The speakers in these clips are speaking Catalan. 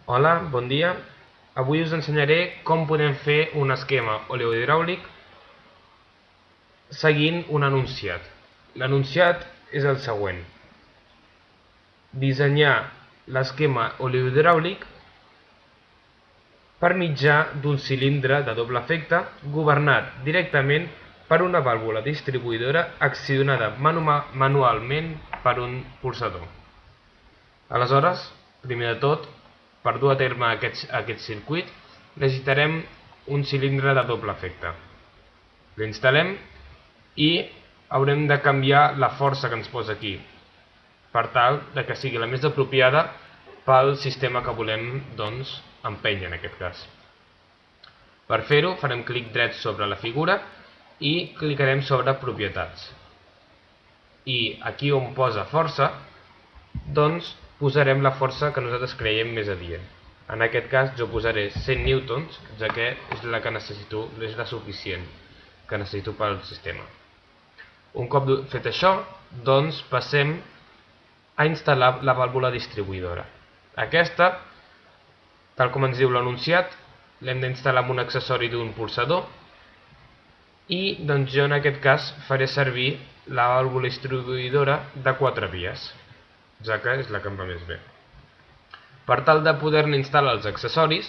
Hola, bon dia. Avui us ensenyaré com podem fer un esquema oleohidràulic seguint un enunciat. L'enunciat és el següent. Dissenyar l'esquema oleohidràulic per mitjà d'un cilindre de doble efecte governat directament per una vàlvula distribuïdora accionada manualment per un pulsador. Aleshores, primer de tot, per dur a terme aquest circuit, necessitarem un cilindre de doble efecte. L'instal·lem i haurem de canviar la força que ens posa aquí, per tal que sigui la més apropiada pel sistema que volem empènyer en aquest cas. Per fer-ho farem clic dret sobre la figura i clicarem sobre propietats. I aquí on posa força, posarem la força que nosaltres creiem més adient. En aquest cas jo posaré 100 newtons, ja que és la que necessito, és la suficient que necessito pel sistema. Un cop fet això, passem a instal·lar la vàlvula distribuïdora. Aquesta, tal com ens diu l'enunciat, l'hem d'instal·lar amb un accessori d'un pulsador i jo en aquest cas faré servir la vàlvula distribuïdora de 4 vies, ja que és la que em va més bé. Per tal de poder-ne instal·lar els accessoris,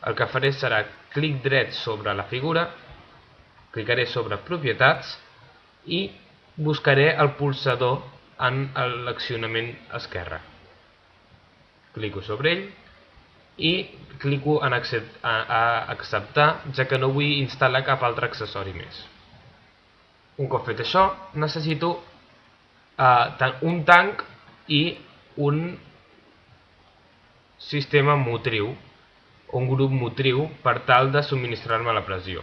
el que faré serà clic dret sobre la figura, clicaré sobre propietats i buscaré el pulsador en l'accionament esquerre. Clico sobre ell i clico en acceptar, ja que no vull instal·lar cap altre accessori més. Un cop fet això, necessito un tanc i un sistema motriu, un grup motriu, per tal de subministrar-me la pressió.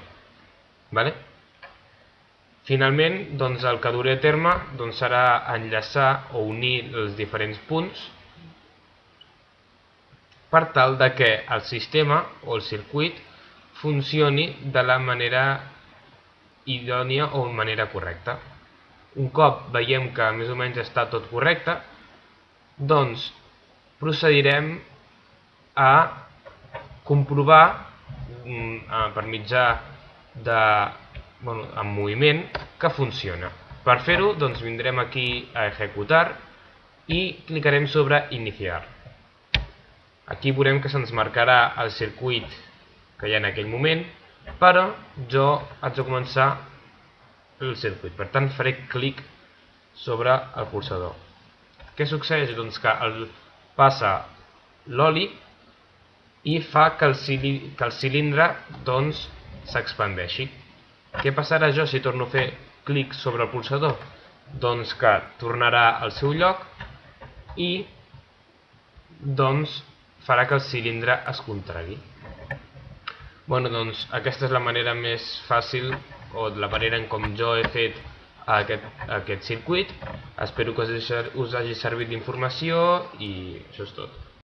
Finalment, el que duré a terme serà enllaçar o unir els diferents punts per tal que el sistema o el circuit funcioni de la manera idònia o de manera correcta. Un cop veiem que més o menys està tot correcte, procedirem a comprovar per mitjà en moviment que funciona. Per fer-ho vindrem aquí a executar i clicarem sobre iniciar. Aquí veurem que se'ns marcarà el circuit que hi ha en aquell moment, però jo haig de començar el circuit. Per tant, faré clic sobre el pulsador. Què succeeix? Que passa l'oli i fa que el cilindre s'expandeixi. Què passarà si torno a fer clic sobre el pulsador? Que tornarà al seu lloc i farà que el cilindre es contragui. Aquesta és la manera més fàcil o la manera en com jo he fet aquest circuit. Espero que us hagi servit d'informació i això és tot.